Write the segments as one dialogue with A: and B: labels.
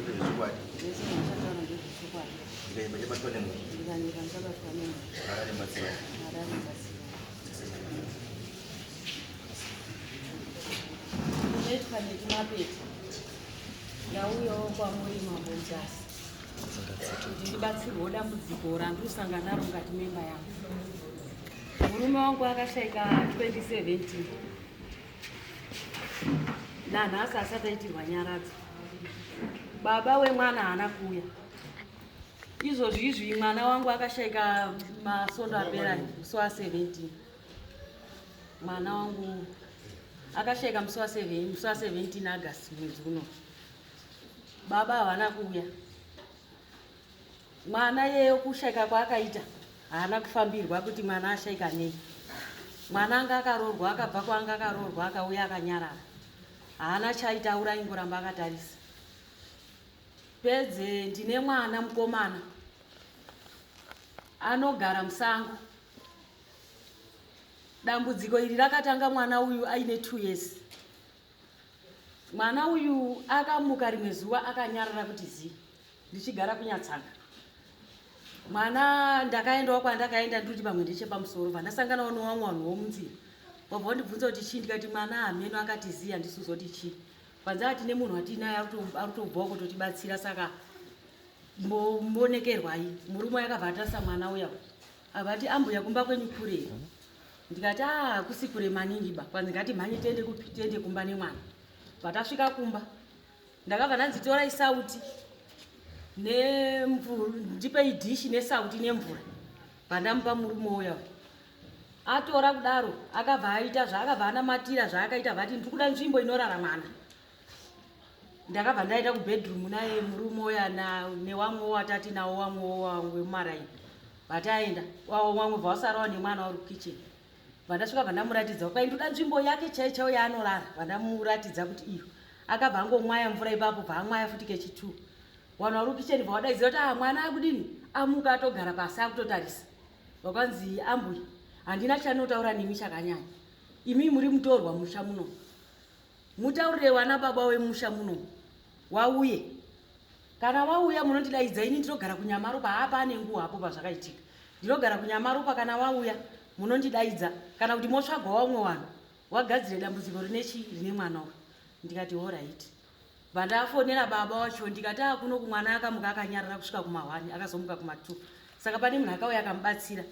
A: zvezvikwadi
B: zvese zvandataura ndezvechokwadi.
A: ndikaimbachabatwa nemwe
B: Ndikanyika ndichabatwa nemwe
A: ararimbatsiwa
B: Harare dzasiwa. Ndinoitwa netimapeti. Ndauyawo kwamuri mabonzasi kuti ndibatsirwewo dambudziko randosangana naro mukati memba yangu. Murume wangu akashaika 2017 nanhasi asati aitirwa nyaradzo. Baba wemwana haana kuuya. Izvozvi mwana wangu akashaika masondo apera musi wa17. Mwana wangu akashaika musi wa17 August mwedzi uno. Baba havana kuuya. Mwana yeyo kushaika kwaakaita haana kufambirwa kuti mwana ashaika nei. Mwana anga akaroorwa akabva kwanga akaroorwa akauya akanyarara. Haana chaitaura ingoramba akatarisa. Pedze ndine mwana mukomana anogara musango. Dambudziko iri rakatanga mwana uyu aine 2 years. Mwana uyu akamuka rimwe zuva akanyarara kuti zii ndichigara kunyatsanga. Mwana ndakaendawo kwandakaenda ndiri pamwe ndechepamusoro vandasanganawo nevamwe vanhu vomunzira. Wabva wandibvunza kuti chii ndikati mwana hameno akati zii handisi kuzoti chii. Kwanza atine munhu watinaye arikutobvawo kutotibatsira saka mbonekerwai. Murume yakabva atarisa mwana uya avati ambuya kumba kwenyu kure. Ndikati kusi kure maningi ba. Kwanza ngati mhanye tiende kumba nemwana. Vatasvika kumba ndakabva ndanzitorai sauti nemvura ndipe idhishi nesauti nemvura vandamupa murume uya. Atora kudaro akabva aita zvaakabva anamatira zvaakaita vati ndikuda nzvimbo inorara mwana. Ndakabva ndaenda kubedroom naye murume uya newamwe watati nawo wamwe wemumaraini. Vataenda wamwe vawasarawo nemwana uri kukicheni. Vandasvika vandamuratidza kwai ndoda nzvimbo yake chaichaiwo yaanorara. Vandamuratidza kuti iyo akabva angomwaya mvura ipapo bvaamwaya futi kechi2. Vanhu vari kukicheni bvavadaidzira kuti mwana akudini amuka atogara pasi akutotarisa. Vakanzi ambuya handina chanotaura nemi chakanyanya. Imi muri mutorwa musha muno. Mutaurire wana baba wemusha muno. Wauye. Kana wauya munondidaidza ini ndinogara kunyamaropa hapa ane nguva hapo pazvakaitika. Ndinogara kunyamaropa kana wauya munondidaidza kana kuti motsvagwa vamwe vanhu wagadzire dambudziko rine mwana uyu. Ndikati alright. Vandafonera baba wacho ndikati kuno kumwana akamuka akanyarara kusvika kuma1 akazomuka kuma2. Saka pane munhu akauya akamubatsira.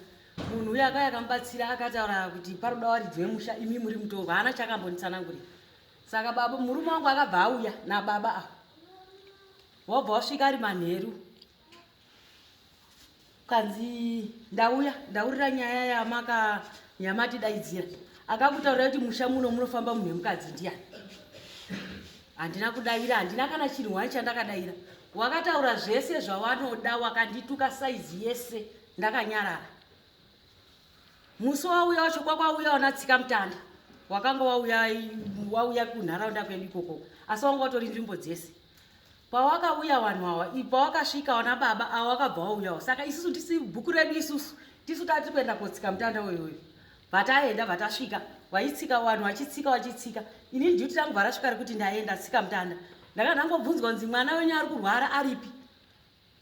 B: Munhu uya akauya akamubatsira akataura kuti paroda waridzwe musha imi muri mutorwa haana chakambonditsanangurira. Saka baba murume wangu akabva auya nababa avo. Wabva wasvika ari manheru. Kanzi ndaurira nyaya yamatidaidzira. Akakutaurira kuti musha muno munofamba munhu wemukadzi ndiani. Handina kudavira, handina kana chinhu wani chandakadavira. Wakataura zvese zvawanoda wakandituka saizi yese ndakanyarara. Musi wauya wacho kwakwauya wanatsika mutanda. Wakanga wauya kunharaunda kwedu ikoko. Asi wanga watori nzvimbo dzese. Pawakauya vanhu ava, pawakasvika wana baba ava wakabva wauyawo. Saka isusu tisi bhuku redu isusu tisu tati kuenda kotsika mutanda uyoyo. Vataenda vatasvika vaitsika vanhu vachitsika. Ini duty rangu varasvika rekuti ndaenda tsika mutanda. Ndakandangobvunzwa kunzi mwana wenyu ari kurwara aripi.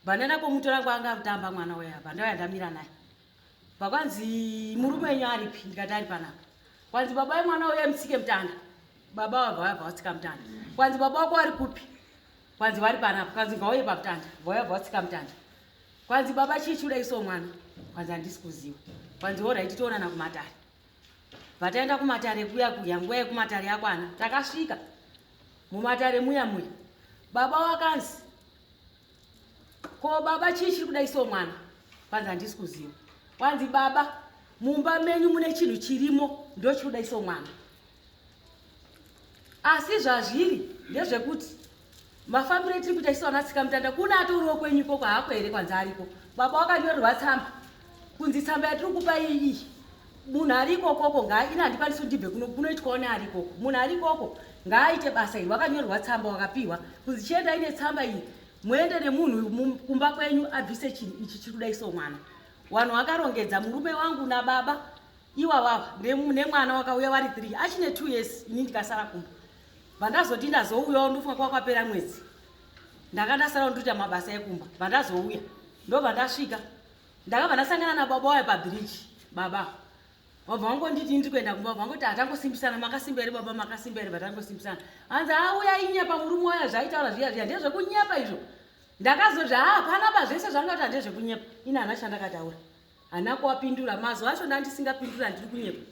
B: Vandaenda kwomutora kwanga kutamba mwana uya. Vandauya ndamira naye. Vakwanzi murume wenyu aripi. Ndikati ari panapa. Kwanzi baba wemwana uya mutsike mutanda. Baba wabva watsika mutanda. Kwanzi baba wako ari kupi. Kwanzi vari panapa. Kwanzi ngauye pamutanda. Vauya watsika mutanda. Kwanzi baba chii chudaiso mwana. Kwanzi handisi kuziva. Kwanzi alright toonana kumatare. Vataenda kumatare kuya nguva yekumatare yakwana. Takasvika mumatare muya. Baba wakanzi ko baba chii chiri kudaiso mwana. Kwanzi handisi kuziva. Kwanzi baba mumba menyu mune chinhu chirimo ndo chiri kudaiso mwana. Asi zvazviri ndezvekuti mafambiro etiri kuita isu vanatsika mutanda kuna atoriwo kwenyu ikoko haako here kwanzi ariko. Baba wakanyorerwa tsamba kunzi tsamba yatiri kupa iyi munhu ari ikokoko ina handikwanisi ndibve kunoitwawo neari ikoko. Munhu ari ikoko ngaaite basa iri. Wakanyorerwa tsamba wakapiwa kunzi chienda ine tsamba iyi muende nemunhu kumba kwenyu abvise chinhu ichi chiri kudaiso mwana. Vanhu vakarongedza murume wangu nababa ivavava nemwana wakauya vari 3 achine 2 years ini ndikasara kumba. Vandazoti ndazouyawo ndofunga kwakapera mwedzi. ndakandasara ndoita mabasa ekumba. Vandazouya ndobva ndasvika ndakabva ndasangana nababa waya pabhiriji. Baba wabva wangonditi ndiri kuenda kumba, wabva wangoti hatangosimbisana. Makasimba here baba? Makasimba here? Vatangosimbisana. Hanzi auya inyepa murume waya zvaitaura zviya zviya ndezvekunyepa izvo. Ndakazoti hapana zvese zvangati ndezvekunyepa. Ina hana chandakataura, hana kuwapindura. Mazuva acho ndandisingapindura ndiri kunyepa,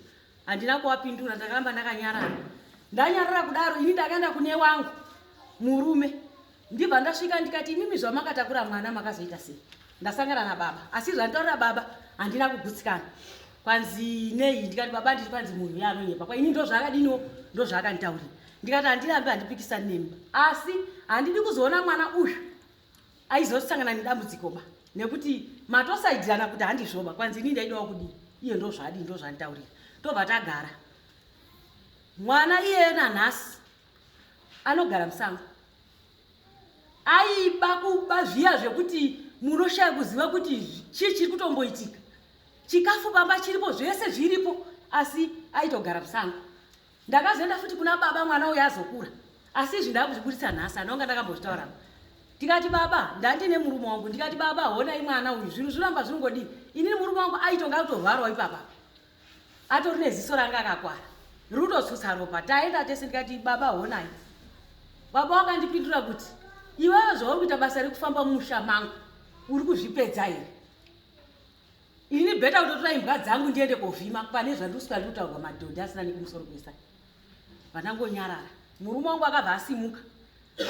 B: handina kuwapindura. Ndakamba ndakanyarara. Ndanyarara kudaro ini ndakaenda kune wangu murume. Ndibva ndasvika ndikati imimi zvamakatakura mwana makazoita sei? Ndasangana nababa, asi zvandaura baba handina kugutsikana. Kwanzi nei? Ndikati baba ndiri kwanzi munhu yaanonyepa kwa ini ndozvakadiniwo ndozvakanditaurira. Ndikati handirambi handipikisani nemi, asi handidi kuzoona mwana uyu aizosangana nedambudziko ba, nekuti matosaidzana kuti handizvoba. Kwanzi ini ndaidawo kudii? Iye ndozvadii? Ndozvanditaurira. Tobva tagara. Mwana iyena nhasi anogara musango. Aiba kuba zviya zvekuti munoshaya kuziva kuti chii chiri kutomboitika. Chikafu pamba chiripo, zvese zviripo, asi aitogara musango. Ndakazoenda futi kuna baba mwana uyu azokura, asi izvi ndakuzvibudisa nhasi, anonga ndakambozvitauramo. Ndikati baba, ndandine murume wangu. Ndikati baba, honai mwana uyu zvinhu zviramba zvinongodii. Inini murume wangu aitonga kutovharwa ipapa, atori neziso ranga akakwara rutotsutsa ropa. Taenda tese. Ndikati baba, honai. Baba wakandipindura kuti iwewe zvauri kuita basa rekufamba mumusha mangu uri kuzvipedza here? Ini bheta kutotora imbwa dzangu ndiende kovhima pane zvandisika ndikutaurwa madhodha asina nekumusoro kwesa. Vandangonyarara. Murume wangu akabva asimuka,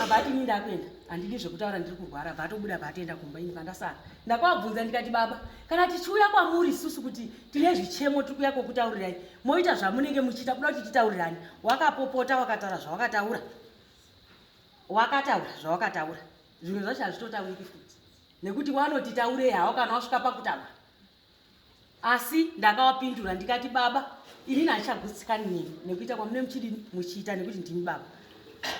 B: abva ati ini ndakuenda, handidi zvekutaura ndiri kurwara. Abva atobuda, abva atoenda kumba. Ini vandasara. Ndakavabvunza ndikati baba, kana tichiuya kwamuri isusu kuti tine zvichemo tiri kuuya kokutaurirai, moita zvamunenge muchiita, buda kuti titaurirani. Wakapopota wakataura zvawakataura, wakataura zvawakataura. Zvimwe zvacho hazvitotauriki futi, nekuti wanotitaurei hawo kana wasvika pakutaura. Asi ndakawapindura ndikati baba, ini handishagutsikani nemi nekuita kwamune muchidini muchiita, nekuti ndini baba.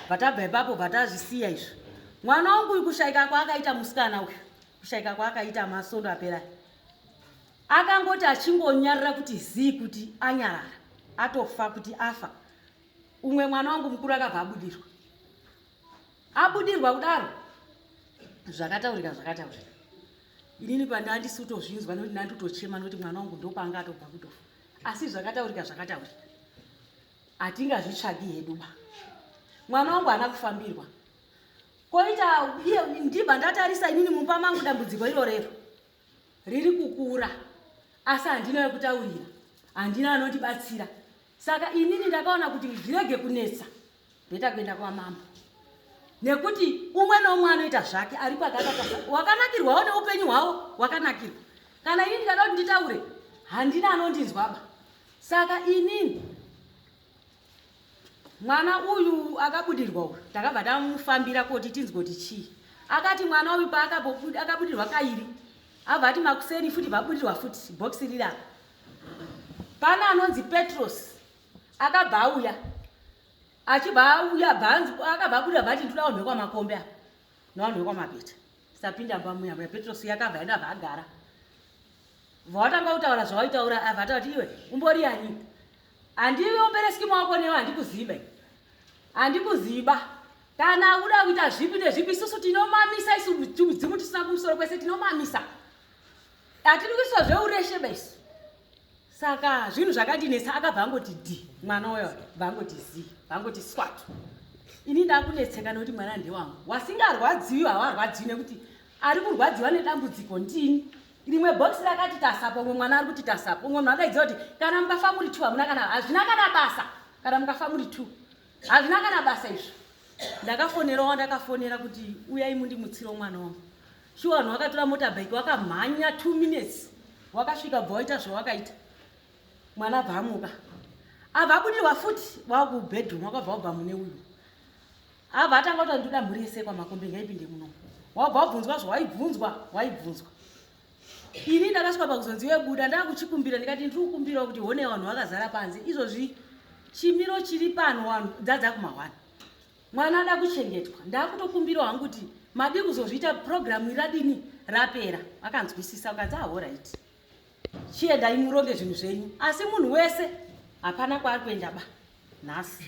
B: Vatabva ipapo vatazvisiya izvo. Mwana wangu uyu kushayika kwaakaita musikana uyu, kushayika kwaakaita masondo apera, akangoti achingonyarara kuti zii kuti anyarara atofa, kuti afa. Umwe mwana wangu mukuru akabva abudirwa. Abudirwa kudaro zvakataurika zvakataurika. Inini pandandisi kutozvinzwa nekuti ndandotochema nekuti mwana wangu ndopaanga atobva kutofa. Asi zvakataurika zvakataurika hatingazvitsvagi hedu ba. Mwana wangu haana kufambirwa. Koita iye ndibva ndatarisa inini mumba mangu dambudziko irorero riri kukura, asi handina wekutaurira, handina anotibatsira. Saka inini ndakaona kuti zvirege kunetsa, bheta kuenda kwamambo, nekuti umwe noumwe anoita zvake ari kwakakatasa. Wakanakirwawo neupenyu hwavo, wakanakirwa. Kana inini ndikada kuti nditaure, handina anondinzwaba. Saka inini mwana uyu akabudirwa uyu takabva tamufambira kuti tinzwe chii. Akati mwana uyu paakabudirwa kairi, abva ati makuseni futi vabudirwa futi bhokisi riri apa. Pana anonzi Petros akabva auya, achibva auya bhanzi akabva abuda bhati ndoda vanhu vekwamakombe apa navanhu vekwamabheta. Sapinda pamuya Petros yakabva enda vagara. Vatanga kutaura zvawaitaura, abva atati iwe umbori yani? Handiombereski maoko newe, handikuziba. Handikuziba. Kana uda kuita zvipi nezvipi isusu tinomamisa, isusu dzimu tisina kumusoro kwese tinomamisa. Hatiri kuiswa zveureshe basi. Saka zvinhu zvakandinetsa akabva angoti dhi mwana uyo, vangoti zi, vangoti swatu. Ini ndakunetseka nekuti mwana ndewangu. Wasingarwadziwi hawarwadziwi nekuti ari kurwadziwa nedambudziko ndini. Rimwe bhokisi rakati tasapo, umwe mwana ari kuti tasapo, umwe mwana adaidziwa kuti kana mukafa muri 2 hamuna kana, hazvina kana basa. Kana mukafa muri 2 hazvina kana basa izvo. Ndakafonerawo, ndakafonera kuti uyai mundimutsire mwana wangu. Shuwa vanhu vakatora motorbike wakamhanya 2 minutes, wakasvika bva waita zvawakaita. Mwana abva amuka, abva abudirwa futi wakubhedroom, wakabva wabva mune uyu. Abva atanga kuti ndoda mhuri yese kwamakombe ngaipinde muno. Wabva wabvunzwa zvawaibvunzwa, waibvunzwa. Ini ndakasvika pakuzonzi webuda, ndakuchikumbira ndikati ndiri kukumbira kuti hone vanhu vakazara panze. Izvozvi chimiro chiri pano vanhu dzadza kumahwana. Mwana ada kuchengetwa. Ndakutokumbira hangu kuti madi kuzozviita programu iradini rapera. Akanzwisisa ukanzi alright. Chienda imuronge zvinhu zvenyu. Asi munhu wese hapana kwaari kuenda ba. Nhasi.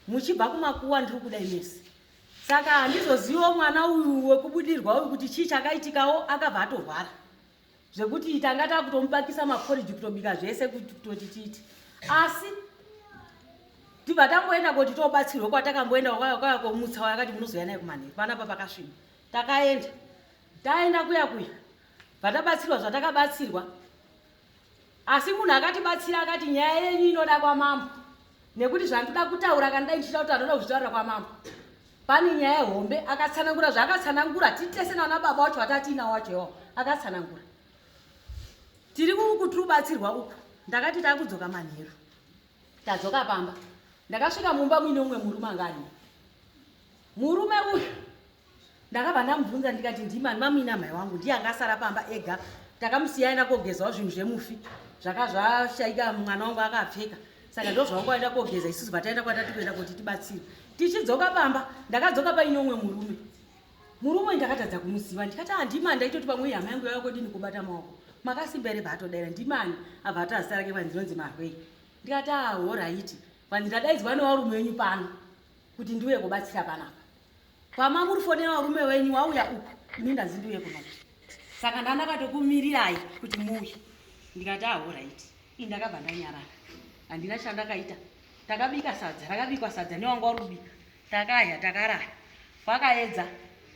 B: Muchibva kumakuwa ndiri kudai mesi. saka handizozivawo mwana uyu wekubudirwa uyu kuti chii chakaitikawo akabva atorwara zvekuti tanga takutomubakisa makoriji kutobika zvese kutoti tiiti asi tibva tangoenda kuti tobatsirwa kwatakamboenda kwakauya komutsa yakati munozoya naye kumanheru panapa pakasviba takaenda taenda kuya vatabatsirwa zvatakabatsirwa asi munhu akatibatsira akati nyaya yenyu inoda kwamambo nekuti zvandinoda kutaura kana dai ndichida kuti anoda kuzvitaurira kwamambo pane nyaya yehombe akatsanangura zvaakatsanangura titese naana baba wacho vatatiina wacho iwawo akatsanangura tiri kutiribatsirwa uku ndakati takudzoka manheru tadzoka pamba ndakasvika mumba muine umwe murume angani murume uyu ndakabva ndamubvunza ndikati ndimani mamuina mai wangu ndiye angasara pamba ega takamusiya aenda kogezawo zvinhu zvemufi zvaka zvashaika mwana wangu akapfeka saka ndo zvangu aenda kogeza isusu vataenda kwatati kuenda kuti tibatsire tichidzoka pamba ndakadzoka paine umwe murume ndakatadza kumuziva ndikati handimani ndaitoti pamwe hama yangu yava kodini kubata maoko makasimba ere batodaira ndimani abva atazita rake panzinonzi marwei ndikati ahoraiti pandingadaidzwa nevarume wenyu pano kuti ndiuye kubatsira panapa pamamurifonera varume wenyu wauya uku ini ndanzi ndiuye kunoku saka ndandakatokumirirai kuti muuye ndikati ahoraiti ii ndakabva ndanyarara handina chandakaita takabika sadza rakabikwa sadza newangu warubika takadya takarara kwakaedza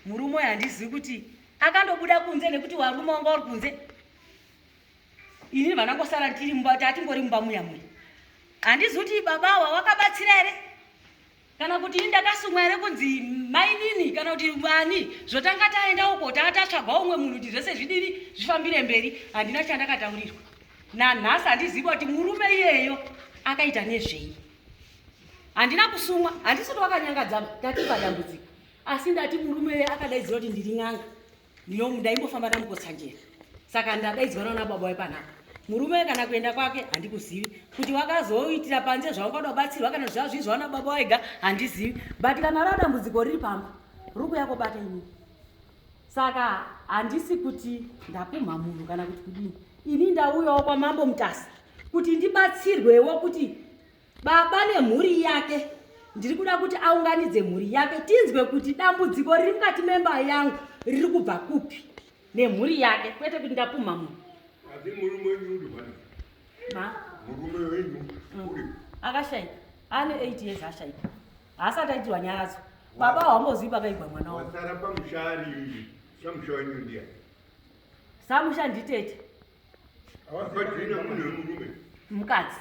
B: murume uyu handizivi kuti akandobuda kunze nekuti varume wanga vari kunze ini vanangosara tiri mumba tatingori mumba muya handizivi kuti babawa wakabatsira here kana kuti ini ndakasumwa here kunzi mainini kana kuti mani zvotanga taenda uko tatsvagwa umwe munhu kuti zvese zvidini zvifambire mberi handina chandakataurirwa nanhasi handizivi kuti murume iyeyo akaita nezvei handina kusumwa handisoti wakanyangadzama tatipa dambudziko asi ndati murume akadaidzira kuti ndiri n'anga ndaimbofamba ndamukotsanjera saka ndadaidzwa naana baba wepanapa murume kana kuenda kwake handikuzivi kuti wakazoitira panze zvaungada kubatsirwa kana zvava zvizvi vaona baba wega handizivi but kana rava dambudziko riri pamba ruri kuya kobata ini saka handisi kuti ndapumha munhu kana kuti kudini ini ndauyawo kwamambo mutasa kuti ndibatsirwewo kuti baba nemhuri yake ndiri kuda kuti aunganidze mhuri yake tinzwe kuti dambudziko riri mukati memba yangu riri kubva kupi nemhuri yake kwete kuti ndapumha munhu akashaika ane 8 years ashaika haasati aitirwa nyaradzo baba hawangozivi pakaigwa mwana wao samusha nditete mukadzi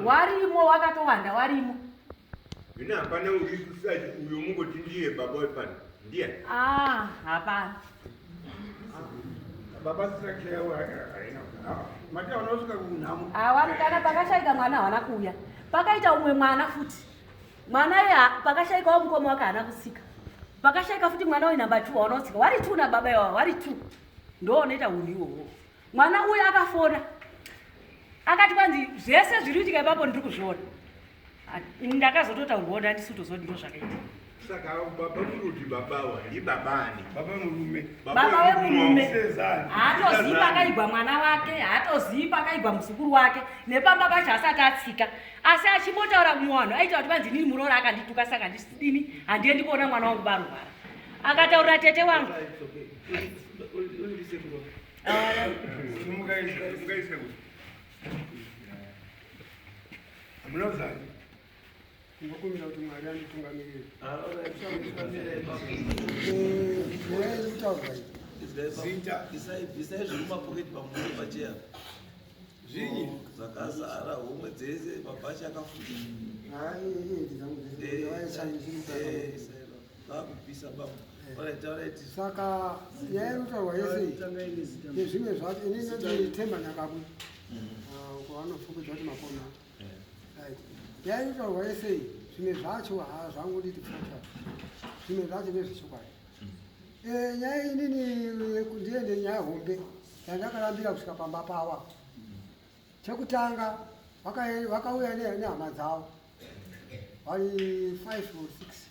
B: warimo wakatowanda warimo hapana kana pakashaika mwana hawana kuuya pakaita umwe mwana futi mwana iya pakashaikawo mukoma wake haana kusika pakashaika futi mwana uyu namba 2 wanotsika wari 2 nababa iwavo wari 2 ndoonoita unhu iwowo mwana uyu akafona akati kwanzi zvese zviri kuitika ipapo ndiri kuzviona ndakazototaurwawo ndandisi kutozoti ndo zvakaita
C: saka baba muruti babawa ndibabani baba murume
B: baba wemurume haatozivi pakaigwa mwana wake haatozivi pakaigwa muzukuru wake nepamba pacho asati atsika asi achimbotaura kumwe vanhu aita kuti vanzi nini muroora akandituka saka ndisidini handiendi kuona mwana wangu barwara akataurira tete wangu
D: munozani ngokumira kuti mwari anditungamirire
A: isai zviri mumapoketi pamuno pacheya zvinyi zvakazara homwe dzese mabhachi akafundavakupisa
D: saka yairutaurwa yese nezvimwe zvacho ininitemba nyakabwi kwavanofukidza kuti makona yairutaurwa yese zvimwe zvacho zvanguditi futa zvimwe zvacho nezvechokwadi nyaya inini ndiende nyaya hombe yandakarambira kusvika pamba pawa chekutanga vakauya nehama dzavo vari 5 or 6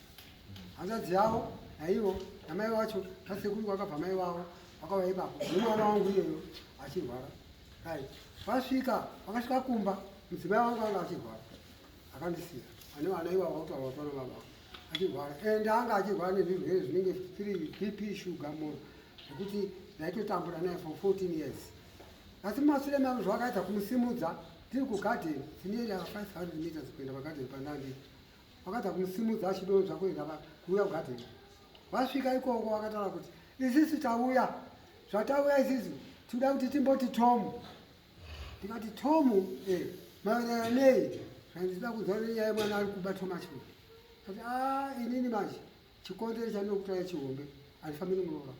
D: hanzvadzi yavo naivo namai vacho kasekuru vakabva mai vavo vakauya ipapo nemwana wangu iyoyo achirwara vasvika vakasvika kumba mudzimai vangu vanga achirwara akandisiya ane vanaiwa vakuta vatona baba achirwara ende anga achirwara nezvirwere zvinenge zviri BP shuga moyo zvekuti ndaitotambura naye for 14 years asi mashure mangu zvakaita kumusimudza tiri kugadheni tine 500 meters kuenda pagadheni pandandi vakaita kumusimudza achidonzva kuenda kuuya kugadheni vasvika ikoko vakataura kuti isisu tauya zvatauya isisu tinoda kuti timboti tomu ndikati tomu maererano nei zvandisida kunzwa nenyaya mwana ari kuba tomachini ati inini manje chikonzero chandinokutaura chihombe handifambi nemuroora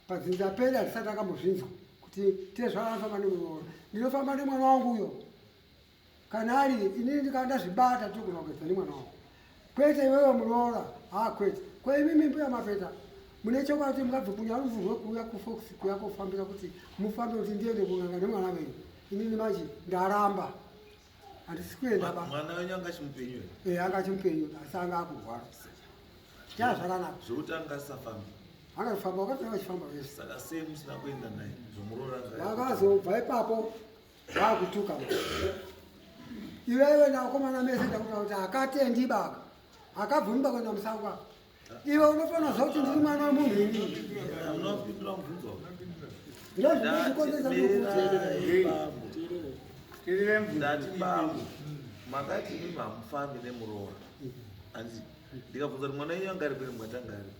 D: padzinza peri handisati akambozvinzwa kuti tezvaanofamba nemuroora ndinofamba nemwana wangu uyo kana ari inini ndikandazvibata togona kuedza nemwana wangu kwete iwewe muroora kwete kweimimi mbuya mapeta mune chokwati mungabve kunyarudzi rwekuuya kufox kuya kofambira kuti mufambe kuti ndiende kunanga nemwana wenyu inini manje ndaramba handisi kuenda ba
A: mwana wenyu angachimupenyu
D: anga achimupenyu asi anga akurwara chaa zvakanaka
A: zvokuti angasafambi
D: angafamba wakatanga achifamba vese
A: saka sei musina kuenda naye zvomuroora
D: vakazobva ipapo vaakutuka iwewe nakomana mese ndakuta kuti akatendi baka akabvumiba kuenda musango iwe unofanira zva kuti ndiri mwana wemunhu inini
A: unopindura mubvunzo ndati bambo makati mimi hamufambi nemuroora hanzi ndikabvunza kuti mwana wenyu anga ari kweri mwatanga ari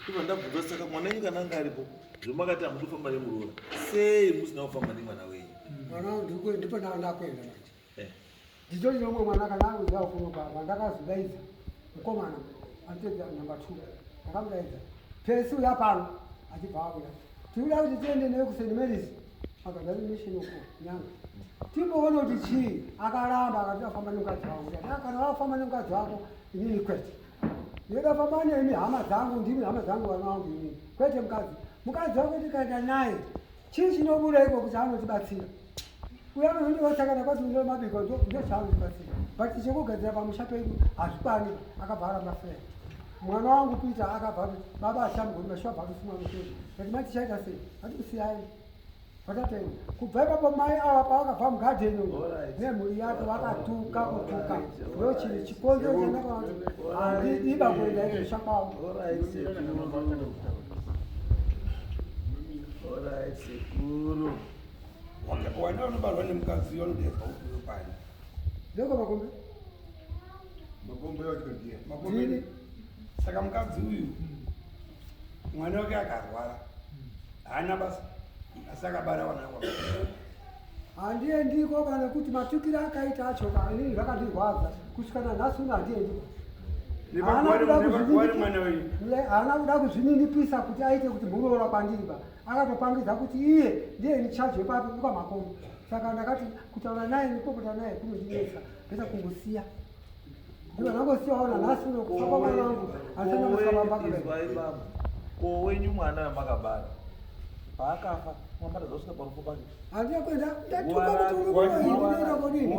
A: ivo ndabvunza saka mwana wenyu kana anga aripo zvomakati hamudi kufamba nemuroora sei musina kufamba nemwana wenyu
D: mwana ndipo ndakwenda manje nditori nomwe mwana kana anguziva kufunogwa ndakazodaidza mukomana anotedza namba 2 ndakamudaidza pesi uya pano achibva akuda tikuda kuti tiende newe kuSt Mary's akadari mission uko nyanga timboona kuti chii akaramba akati afamba nemukadzi wako kana wafamba nemukadzi wako inini kwete ndoda famba nemi hama dzangu ndimi hama dzangu vana vangu inini kwete mukadzi wako tikaenda naye chii chinobuda iko kuti anotibatsira uya nondivasakana kwati ndo mabiko ndo chaanotibatsira but chekugadzira pamusha pedu hazvikwani akabva aramba fera mwana wangu Peter akabva baba ashamugoni mashuwa bvakusumwa mutoni kuti matichaita sei atikusiyai vatateni kubva ipapo mai ava pavakabva mugadheni nemhuri yake vakatuka kutuka ndo chiri chikonzero chandakaona kuti handidiba kuenda izvesha kwavo
A: sekuru
C: wanda unobarwa nemukadzi unodezwa uyo pani
D: ndeko makombe
C: makombe yachodiya makombe saka mukadzi uyu mwana wake akarwara haana basa asi akabara vana wake
D: handiendiko kana kuti matukiro akaita acho inini zvakandirwadza kusvikana nhasi uno handiendiko haana kuda kuzvininipisa kuti aite kuti muroora kwandiriba akatopangidza kuti iye ndiye nichaji wepapo kwamakombe saka ndakati kutaura naye nikopota naye kunondinesa ndeta kungosiya ndiva ndangosiyaona nhasi uno kufa mwana wangu handisana musabambaka
A: ko wenyu mwana wamakabara paakafa mwamatazosvika parufu pake
D: handiyakwenda ndatuka kuti unokunoindienda kodini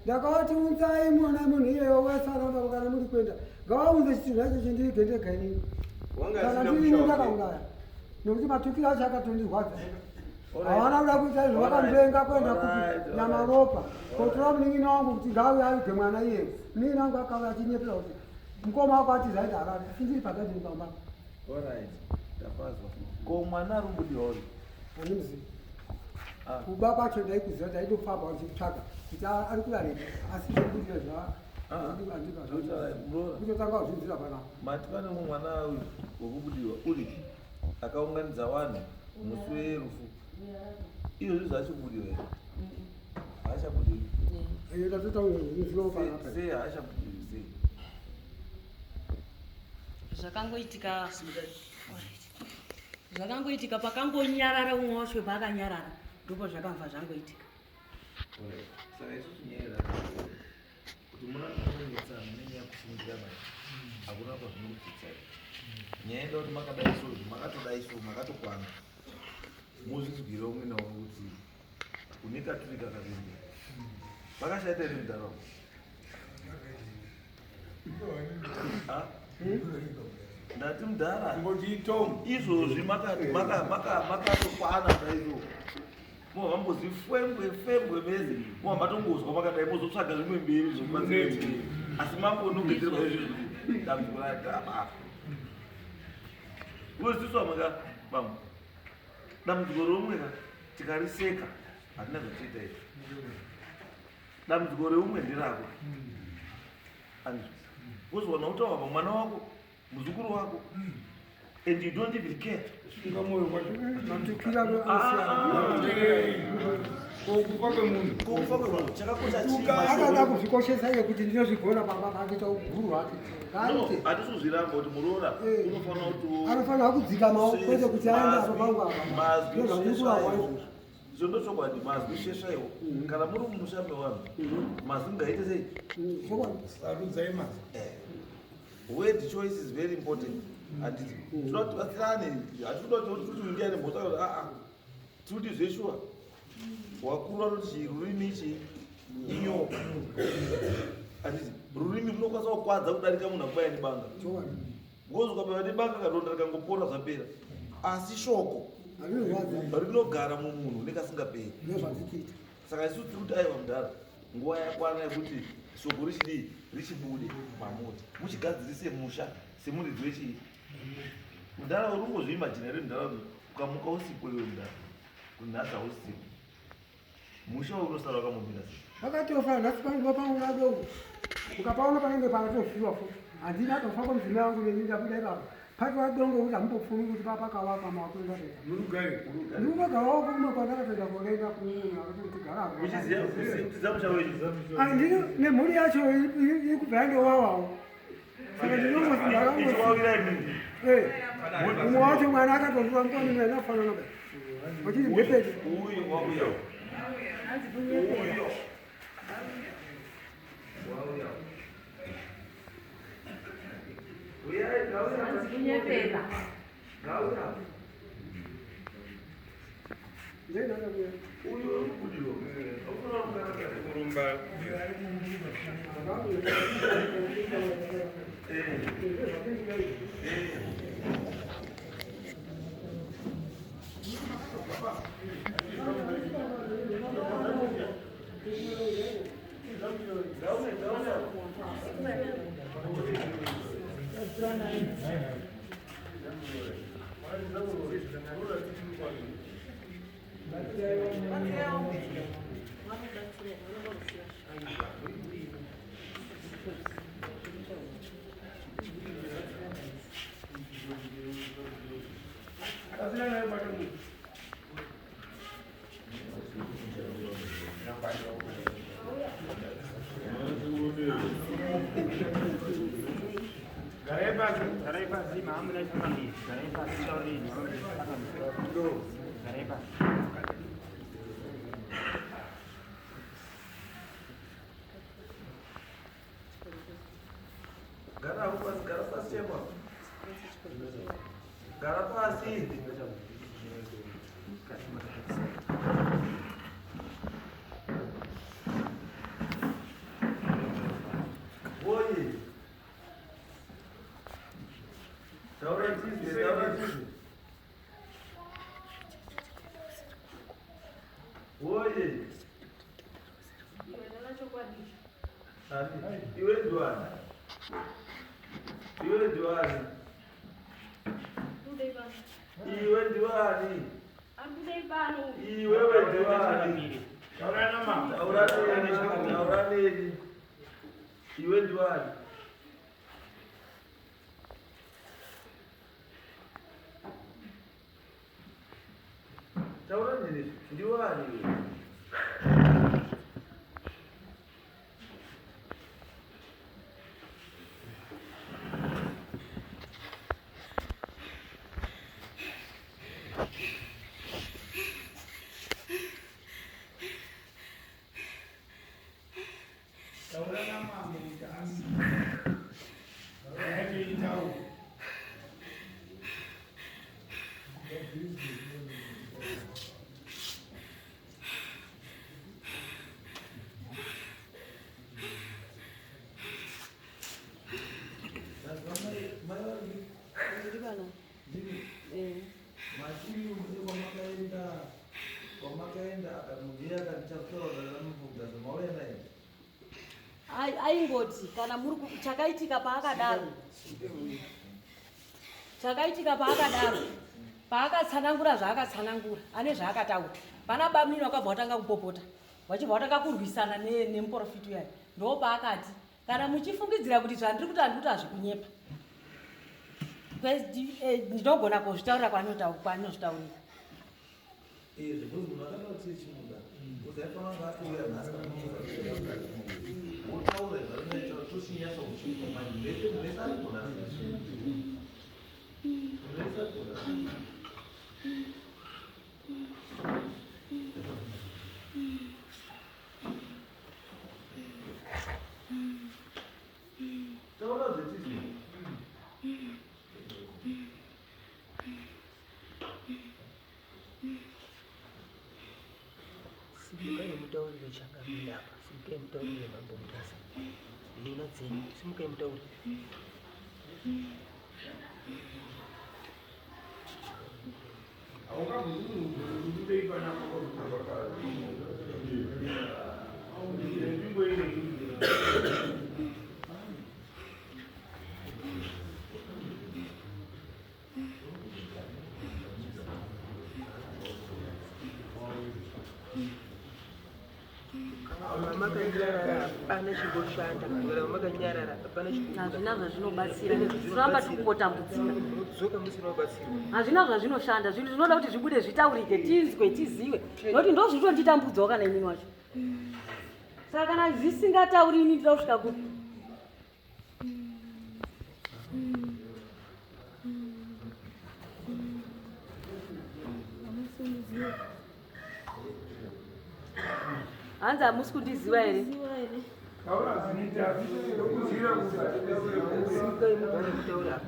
D: ndakavati unzai mwana munhu iyeyo wesaramba kana muri kwenda ngavaunze chitunhu acho chindirige ndega inini kana ndirini ndakauraya nokuti matukiro acho akatondirwadza havana kuda kuita izvo vakandenga kwenda kuti namaropa kotora munin'ina wangu kuti ngauye avige mwana iyeyo munin'ina wangu akauya achinyepera kuti mukoma wako ati zaidi harari asi ndiri pagadheni pambapa
A: ndapazwa ko mwana ari kubudiwauri
D: handimuzivi kuba kwacho ndaikuziva ndaitofamba uchitsvaga kuti ari kudarika asi zvekudira zvakutotanga kuzvinzira panapa
A: mati pane mwana wekubudiwa uri akaunganidza vanhu musi werufu izvozvi zvaachikubudiwa here haachabudiwi sei haachabudiwi sei
B: zvakangoitika pakangonyarara umwe wacho paakanyarara ndipo zvakabva zvangoitika
A: saka isusu nyaya kuti munakuonetsa nenyaya kusimudzira mai hakuna kwazvinokutsitsai nyaya enda kuti makadai sozvo makatodai so makatokwana muzvitsugire umwe naumwe kuti une katurika kavinda vakashaita iri muntaraunda ndati mudhara izvozvi makatokwana daizo Mwambozifembwe mezi mwambatongozwa makadai mozotsvaga zvimwe mbiri zvokubatsirei asi mambonongedzerwa izvozvo dambudziko rataba uziswa maka bambo dambudziko romwe tikariseka hatina zvotiita izvi dambudziko reumwe ndirako wozwana utaura pamwana wako muzukuru wako and you don't even care kufa kwemunhu chakakosha
D: akada kuzvikoshesa iye kuti ndinozvigona baba pake chauguru hwake
A: hatisuzviramba kuti muroora unofanira kuti
D: anofanira kudzika maoko kwete kuti aenda apo pangu apa ndozvandikurawa izvozvo
A: zvondochokwadi mazwi sheshaiwo kana muri mumusha mevanhu mazwi ngaite sei word choice is very important handiti tinotibatsirane hatitoda kuti ndiane mhota kuti tiri kuti zveshuwa wakuru vanoti rurimi ichi inyoka handiti rurimi runokwanisa kukwadza kudarika munhu akubaya nebanga ngozwa baya nebanga kadonda rikangopora zvapera asi shoko rinogara mumunhu nekasingaperi saka isu tiri kuti aiwa mudhara nguva yakwana yekuti shoko richidii richibude mamota muchigadzirise musha semuridzi wechii mudhara urungozviimajinare mudharaunda ukamuka usiku iwe mudhara kunhadza usiku musha unosara wakamumira sei
D: vakatofa nhasi panguva pangu nadongo ukapaona panenge panatofiwa fo handina atofa komudzimai wangu nenyinga kuda ipapa patoa dongo kuti hamumbopfumi kuti papakawaka mawakuenda ndikugarawo kumwe kwandakatoenda kuolenga kumunhu akatitigaraandino nemhuri yacho iri kubva yandowawawo saka ndinongomwe wacho mwana akatondiwa mkonimwe nafanana vachiti mbepete
A: Gara pasi. Oi. Taura tizi. Oi. Iwe duani. Iwe diwani. Iwe diwani. Iwe diwani. Taurani. Iwe diwani. Taurani diwani.
B: aingoti kana chakaitika paakadaro paakatsanangura zvaakatsanangura ane zvaakataura pana bamini wakabva watanga kupopota wachibva watanga kurwisana nemuprofiti uyayo ndo paakati kana muchifungidzira kuti zvandiri kuti handiri kuti hazvikunyepa ndinogona kuzvitaurira kwaanozvitaurira
E: Simukai mutaurire changamira apa. Simukai mutaurire mambo mutasa. Ndina dzeni. Simukai mutaurire. Makanyarara pane chimboshanda kana makanyarara pane
B: hazvina zvazvinobatsira zvinoramba tikungotambudzika
E: dzoka musinobatsira
B: hazvina zvazvinoshanda zvinhu zvinoda kuti zvibude zvitaurike tinzwe tizive nokuti ndo zvitonditambudzawo kana imini wacho saka kana zvisingatauri ini ndida kusvika kupi hanzi hamusi kundiziva here
E: simukai mugare kutaura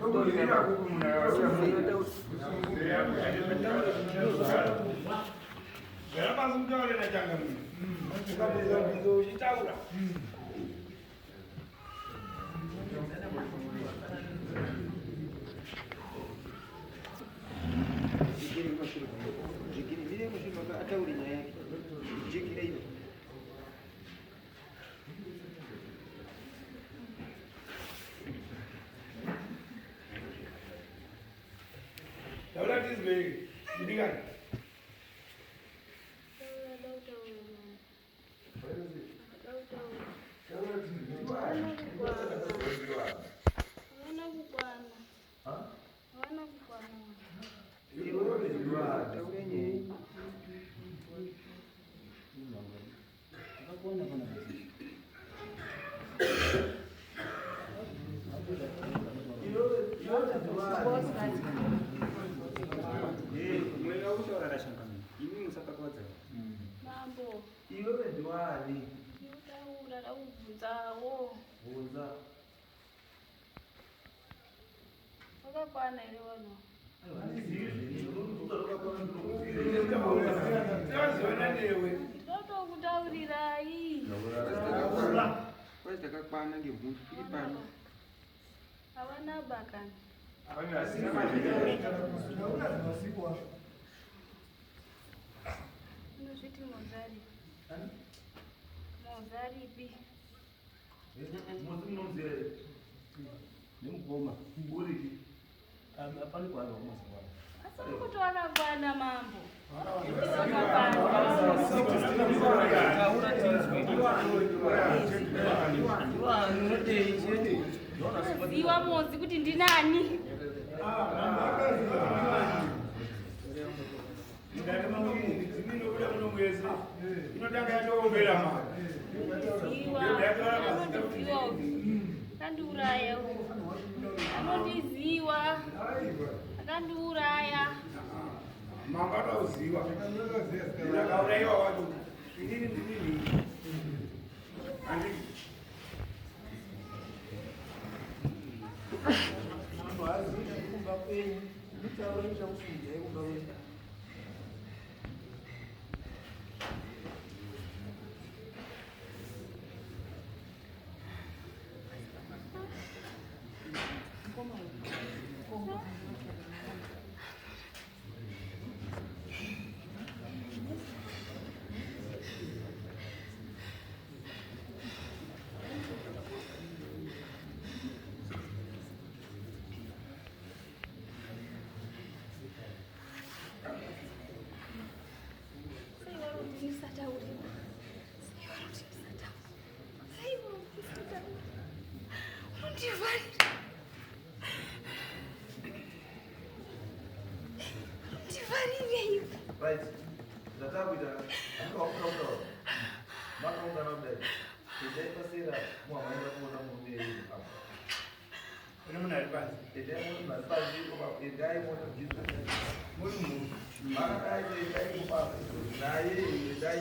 B: ziva mozi kuti ndinani kandiuraya anondiziva akandiuraya
C: mangatoziva ndakaurayiwa wacho inini ndinini antu aziva kumba kwenyu nditaura chakufungai kumba kwenyu
A: Right. Zataka kuita akaukauka makaungana kudai endai pasera mwamaenda kuona murume iri apa
C: Kune munhu ari pasi.
A: endai muoti mari pasi endai muoti bvisa
C: Muri munhu.
A: makadai endai kubasa naye endai